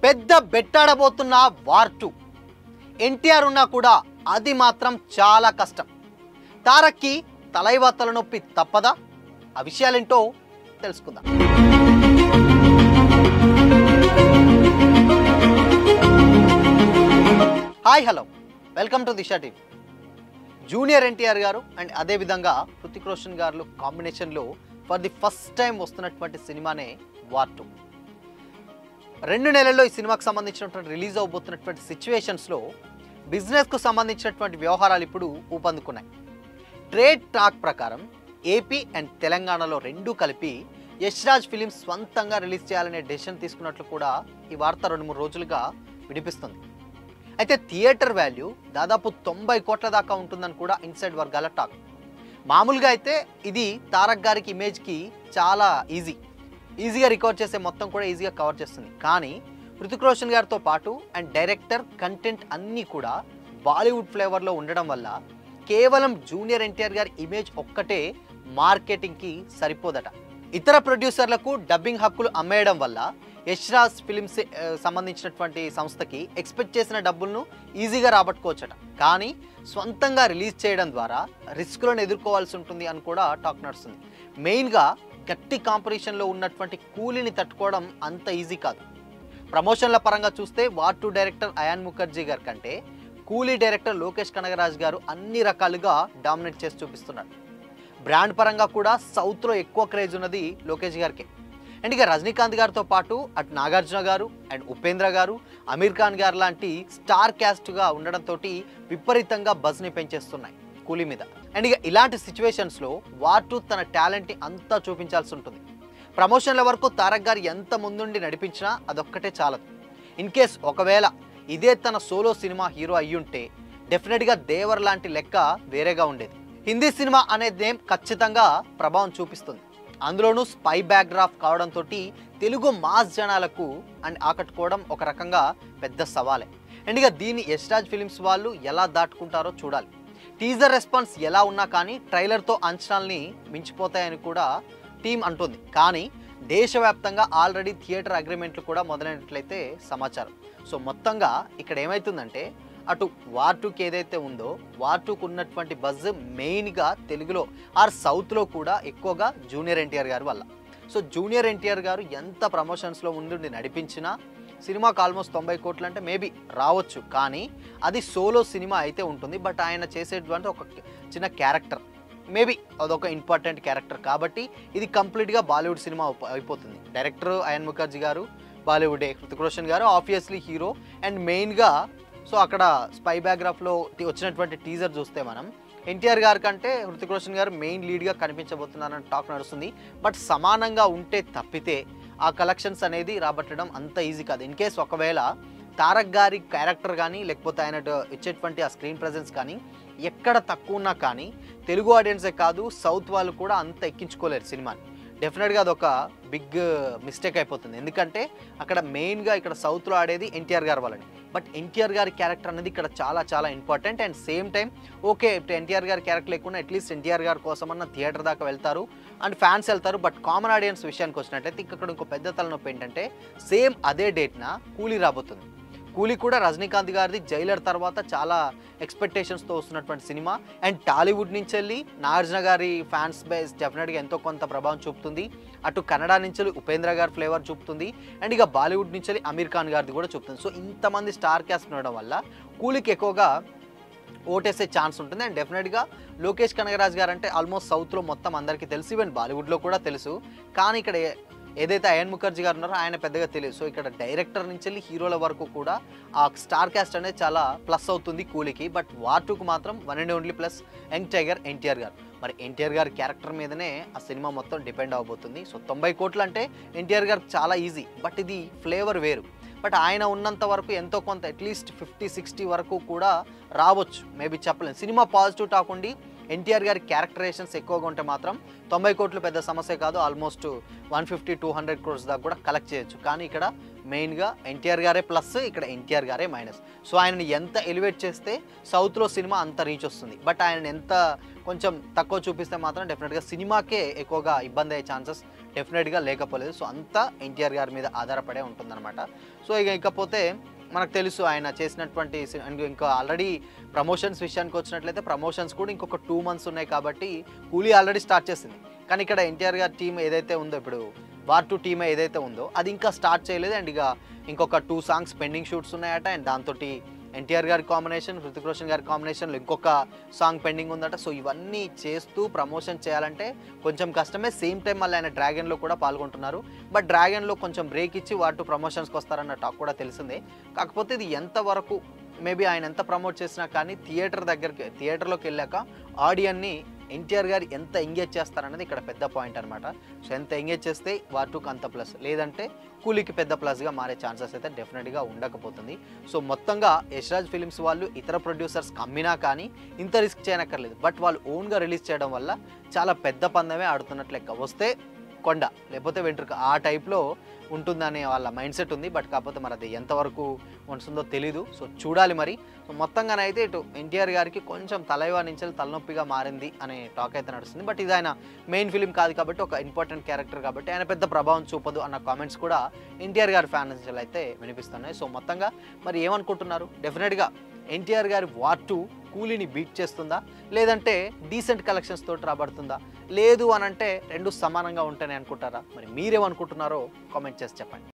పెద్ద బెట్టాడబోతున్న వార్ 2 ఎన్టీఆర్ ఉన్నా కూడా అది మాత్రం చాలా కష్టం. తారక్కి తలైవాతల నొప్పి తప్పదా? ఆ విషయాలేంటో తెలుసుకుందాం. Hi hello, welcome to Disha TV. Junior NTR గారు అండ్ అదేవిధంగా హృతిక్ రోషన్ గారు కాంబినేషన్లో ఫర్ ది ఫస్ట్ టైం వస్తున్నటువంటి సినిమానే వార్ 2. 2 నెలల్లో ఈ సినిమాకి సంబంధించినటువంటి రిలీజ్ అవబోతున్నటువంటి సిచ్యువేషన్స్లో బిజినెస్కు సంబంధించినటువంటి వ్యవహారాలు ఇప్పుడు ఊపందుకున్నాయి. ట్రేడ్ టాక్ ప్రకారం ఏపీ అండ్ తెలంగాణలో రెండూ కలిపి యష్ రాజ్ ఫిలిమ్స్ స్వంతంగా రిలీజ్ చేయాలనే డెసిషన్ తీసుకున్నట్లు కూడా ఈ వార్త 2-3 రోజులుగా వినిపిస్తుంది. అయితే థియేటర్ వాల్యూ దాదాపు 90 కోట్ల దాకా ఉంటుందని కూడా ఇన్సైడ్ వర్గాల టాక్. మామూలుగా అయితే ఇది తారక్ గారికి ఇమేజ్కి చాలా ఈజీగా రికవర్ చేసే మొత్తం కూడా ఈజీగా కవర్ చేస్తుంది. కానీ హృతిక్ రోషన్ గారితో పాటు అండ్ డైరెక్టర్ కంటెంట్ అన్నీ కూడా బాలీవుడ్ ఫ్లేవర్లో ఉండడం వల్ల కేవలం జూనియర్ ఎన్టీఆర్ గారి ఇమేజ్ ఒక్కటే మార్కెటింగ్కి సరిపోదట. ఇతర ప్రొడ్యూసర్లకు డబ్బింగ్ హక్కులు అమ్మేయడం వల్ల యష్ రాజ్ ఫిలిమ్స్ సంబంధించినటువంటి సంస్థకి ఎక్స్పెక్ట్ చేసిన డబ్బులను ఈజీగా రాబట్టుకోవచ్చట. కానీ స్వంతంగా రిలీజ్ చేయడం ద్వారా రిస్కులను ఎదుర్కోవాల్సి ఉంటుంది అని కూడా టాక్ నడుస్తుంది. మెయిన్గా గట్టి కాంపిటీషన్లో ఉన్నటువంటి కూలీని తట్టుకోవడం అంత ఈజీ కాదు. ప్రమోషన్ల పరంగా చూస్తే వార్ 2 డైరెక్టర్ అయాన్ ముఖర్జీ గారి కంటే కూలీ డైరెక్టర్ లోకేష్ కనగరాజ్ గారు అన్ని రకాలుగా డామినేట్ చేసి చూపిస్తున్నారు. బ్రాండ్ పరంగా కూడా సౌత్లో ఎక్కువ క్రేజ్ ఉన్నది లోకేష్ గారికి. అండ్ ఇక రజనీకాంత్ గారితో పాటు అటు నాగార్జున గారు అండ్ ఉపేంద్ర గారు, అమీర్ ఖాన్ గారు లాంటి స్టార్ క్యాస్ట్గా ఉండడంతో విపరీతంగా బజ్ని పెంచేస్తున్నాయి కూలీ మీద. అండ్ ఇక ఇలాంటి సిచ్యువేషన్స్లో వార్ 2 తన టాలెంట్ని అంతా చూపించాల్సి ఉంటుంది. ప్రమోషన్ల వరకు తారక్ గారు ఎంత ముందుండి నడిపించినా అదొక్కటే చాలదు. ఇన్ కేస్ ఒకవేళ ఇదే తన సోలో సినిమా హీరో అయ్యుంటే డెఫినెట్గా దేవర్ లాంటి లెక్క వేరేగా ఉండేది. హిందీ సినిమా అనేది నేమ్ ఖచ్చితంగా ప్రభావం చూపిస్తుంది. అందులోనూ స్పై బ్యాక్డ్రాప్ కావడంతో తెలుగు మాస్ జనాలకు అండ్ ఆకట్టుకోవడం ఒక రకంగా పెద్ద సవాలే. అండ్ ఇక దీన్ని యష్ రాజ్ ఫిలిమ్స్ వాళ్ళు ఎలా దాటుకుంటారో చూడాలి. టీజర్ రెస్పాన్స్ ఎలా ఉన్నా కానీ ట్రైలర్తో అంచనాల్ని మించిపోతాయని కూడా టీం అంటుంది. కానీ దేశవ్యాప్తంగా ఆల్రెడీ థియేటర్ అగ్రిమెంట్లు కూడా మొదలైనట్లయితే సమాచారం. సో మొత్తంగా ఇక్కడ ఏమవుతుందంటే అటు వార్ 2కి ఏదైతే ఉందో వార్ 2కు ఉన్నటువంటి బజ్ మెయిన్గా తెలుగులో ఆర్ సౌత్లో కూడా ఎక్కువగా జూనియర్ ఎన్టీఆర్ గారి వల్ల. సో జూనియర్ ఎన్టీఆర్ గారు ఎంత ప్రమోషన్స్లో ముందుండి నడిపించినా సినిమాకు ఆల్మోస్ట్ 90 కోట్లు అంటే మేబీ రావచ్చు. కానీ అది సోలో సినిమా అయితే ఉంటుంది. బట్ ఆయన చేసేటువంటి ఒక చిన్న క్యారెక్టర్, మేబీ అదొక ఇంపార్టెంట్ క్యారెక్టర్ కాబట్టి ఇది కంప్లీట్గా బాలీవుడ్ సినిమా అయిపోతుంది. డైరెక్టర్ అయాన్ ముఖర్జీ గారు బాలీవుడే, హృతిక్ రోషన్ గారు ఆబ్వియస్లీ హీరో అండ్ మెయిన్గా. సో అక్కడ స్పై బ్యాక్గ్రాఫ్లో వచ్చినటువంటి టీజర్ చూస్తే మనం ఎన్టీఆర్ గారి కంటే హృతిక్ రోషన్ గారు మెయిన్ లీడ్గా కనిపించబోతున్నారని టాక్ నడుస్తుంది. బట్ సమానంగా ఉంటే తప్పితే ఆ కలెక్షన్స్ అనేది రాబట్టడం అంత ఈజీ కాదు. ఇన్ కేస్ ఒకవేళ తారక్ గారి క్యారెక్టర్ కానీ లేకపోతే ఆయన ఇచ్చేటువంటి ఆ స్క్రీన్ ప్రెజెన్స్ కానీ ఎక్కడ తక్కువ ఉన్నా కానీ తెలుగు ఆడియన్సే కాదు సౌత్ వాళ్ళు కూడా అంత ఎక్కించుకోలేరు సినిమాని. డెఫినెట్గా అదొక బిగ్ మిస్టేక్ అయిపోతుంది. ఎందుకంటే అక్కడ మెయిన్గా ఇక్కడ సౌత్లో ఆడేది ఎన్టీఆర్ గారు వాళ్ళని. బట్ ఎన్టీఆర్ గారి క్యారెక్టర్ అనేది ఇక్కడ చాలా important. And same time okay ఇప్పుడు ఎన్టీఆర్ గారి క్యారెక్టర్ లేకుండా అట్లీస్ట్ ఎన్టీఆర్ గారి కోసమన్నా థియేటర్ దాకా వెళ్తారు అండ్ ఫ్యాన్స్ వెళ్తారు. బట్ కామన్ ఆడియన్స్ విషయానికి వచ్చినట్లయితే ఇక్కడ ఇంకో పెద్ద తలనొప్పి ఏంటంటే సేమ్ అదే డేట్న కూలీ రాబోతుంది. కూలీ కూడా రజనీకాంత్ గారిది జైలర్ తర్వాత చాలా ఎక్స్పెక్టేషన్స్తో వస్తున్నటువంటి సినిమా. అండ్ టాలీవుడ్ నుంచి వెళ్ళి నాగార్జున గారి ఫ్యాన్స్ బేస్ డెఫినెట్గా ఎంతో కొంత ప్రభావం చూపుతుంది. అటు కన్నడ నుంచి వెళ్ళి ఉపేంద్ర గారి ఫ్లేవర్ చూపుతుంది. అండ్ ఇక బాలీవుడ్ నుంచి వెళ్ళి అమీర్ ఖాన్ గారిది కూడా చూపుతుంది. సో ఇంతమంది స్టార్ క్యాస్ట్ ఉండడం వల్ల కూలీకి ఎక్కువగా ఓటేసే ఛాన్స్ ఉంటుంది. అండ్ డెఫినెట్గా లోకేష్ కనగరాజ్ గారు అంటే ఆల్మోస్ట్ సౌత్లో మొత్తం అందరికీ తెలుసు, ఈవెన్ బాలీవుడ్లో కూడా తెలుసు. కానీ ఇక్కడ ఏదైతే అయాన్ ముఖర్జీ గారు ఉన్నారో ఆయన పెద్దగా తెలియదు. సో ఇక్కడ డైరెక్టర్ నుంచి వెళ్ళి హీరోల వరకు కూడా ఆ స్టార్ క్యాస్ట్ అనేది చాలా ప్లస్ అవుతుంది కూలీకి. బట్ వార్ 2కు మాత్రం one and only plus young tiger NTR గారు. మరి ఎన్టీఆర్ గారి క్యారెక్టర్ మీదనే ఆ సినిమా మొత్తం డిపెండ్ అవబోతుంది. సో 90 కోట్లు అంటే ఎన్టీఆర్ గారికి చాలా ఈజీ. బట్ ఇది ఫ్లేవర్ వేరు. బట్ ఆయన ఉన్నంత వరకు ఎంతో కొంత అట్లీస్ట్ 50-60 వరకు కూడా రావచ్చు, మేబీ చెప్పలేము. సినిమా పాజిటివ్ టాక్ ఉండి ఎన్టీఆర్ గారి క్యారెక్టరైజేషన్స్ ఎక్కువగా ఉంటే మాత్రం 90 కోట్లు పెద్ద సమస్య కాదు. ఆల్మోస్ట్ 150-200 crores దాకా కూడా కలెక్ట్ చేయొచ్చు. కానీ ఇక్కడ మెయిన్గా ఎన్టీఆర్ గారే ప్లస్, ఇక్కడ ఎన్టీఆర్ గారే మైనస్. సో ఆయనని ఎంత ఎలివేట్ చేస్తే సౌత్లో సినిమా అంత రీచ్ వస్తుంది. బట్ ఆయనని ఎంత కొంచెం తక్కువ చూపిస్తే మాత్రం డెఫినెట్గా సినిమాకే ఎక్కువగా ఇబ్బంది అయ్యే ఛాన్సెస్ డెఫినెట్గా లేకపోలేదు. సో అంతా ఎన్టీఆర్ గారి మీద ఆధారపడే ఉంటుందన్నమాట. సో ఇకపోతే మనకు తెలుసు ఆయన చేసినటువంటి ఇంకా ఆల్రెడీ ప్రమోషన్స్ విషయానికి వచ్చినట్లయితే ప్రమోషన్స్ కూడా ఇంకొక 2 months ఉన్నాయి కాబట్టి కూలీ ఆల్రెడీ స్టార్ట్ చేసింది. కానీ ఇక్కడ ఎన్టీఆర్ గారి టీం ఏదైతే ఉందో, ఇప్పుడు వార్ 2 టీమ్ ఏదైతే ఉందో అది ఇంకా స్టార్ట్ చేయలేదు. అండ్ ఇంకొక 2 songs పెండింగ్ షూట్స్ ఉన్నాయట. అండ్ దాంతో ఎన్టీఆర్ గారి కాంబినేషన్, హృతిక్ రోషన్ గారి కాంబినేషన్లో ఇంకొక సాంగ్ పెండింగ్ ఉందట. సో ఇవన్నీ చేస్తూ ప్రమోషన్ చేయాలంటే కొంచెం కష్టమే. సేమ్ టైం మళ్ళీ ఆయన డ్రాగన్లో కూడా పాల్గొంటున్నారు. బట్ డ్రాగన్లో కొంచెం బ్రేక్ ఇచ్చి వాటి ప్రమోషన్స్కి వస్తారన్న టాక్ కూడా తెలిసిందే. కాకపోతే ఇది ఎంతవరకు మేబీ ఆయన ఎంత ప్రమోట్ చేసినా కానీ థియేటర్లోకి వెళ్ళాక ఆడియన్ని ఎన్టీఆర్ గారు ఎంత ఎంగేజ్ చేస్తారనేది ఇక్కడ పెద్ద పాయింట్ అనమాట. సో ఎంత ఎంగేజ్ చేస్తే వార్ 2కి అంత ప్లస్, లేదంటే కూలీకి పెద్ద ప్లస్గా మారే ఛాన్సెస్ అయితే డెఫినెట్గా ఉండకపోతుంది. సో మొత్తంగా యశ్రాజ్ ఫిలిమ్స్ వాళ్ళు ఇతర ప్రొడ్యూసర్స్కి అమ్మినా కానీ ఇంత రిస్క్ చేయనక్కర్లేదు. బట్ వాళ్ళు ఓన్గా రిలీజ్ చేయడం వల్ల చాలా పెద్ద పందమే ఆడుతున్నట్లు లెక్క. వస్తే కొండ లేకపోతే వెంట్రుక ఆ టైప్లో ఉంటుందనే వాళ్ళ మైండ్ సెట్ ఉంది. బట్ కాకపోతే మరి అది ఎంతవరకు ఉంటుందో తెలీదు. సో చూడాలి మరి. సో మొత్తంగానైతే ఇటు ఎన్టీఆర్ గారికి కొంచెం తలైవా నుంచి తలనొప్పిగా మారింది అనే టాక్ అయితే నడుస్తుంది. బట్ ఇది ఆయన మెయిన్ ఫిలిం కాదు కాబట్టి, ఒక ఇంపార్టెంట్ క్యారెక్టర్ కాబట్టి ఆయన పెద్ద ప్రభావం చూపదు అన్న కామెంట్స్ కూడా ఎన్టీఆర్ గారి ఫ్యాన్స్ నుంచి అయితే వినిపిస్తున్నాయి. సో మొత్తంగా మరి ఏమనుకుంటున్నారు? డెఫినెట్గా ఎన్టీఆర్ గారి వార్ 2 కూలీని బీట్ చేస్తుందా, లేదంటే డీసెంట్ కలెక్షన్స్ తోటి రాబడుతుందా, లేదు అని అంటే రెండు సమానంగా ఉంటాయని అనుకుంటారా? మరి మీరేమనుకుంటున్నారో కామెంట్ చేసి చెప్పండి.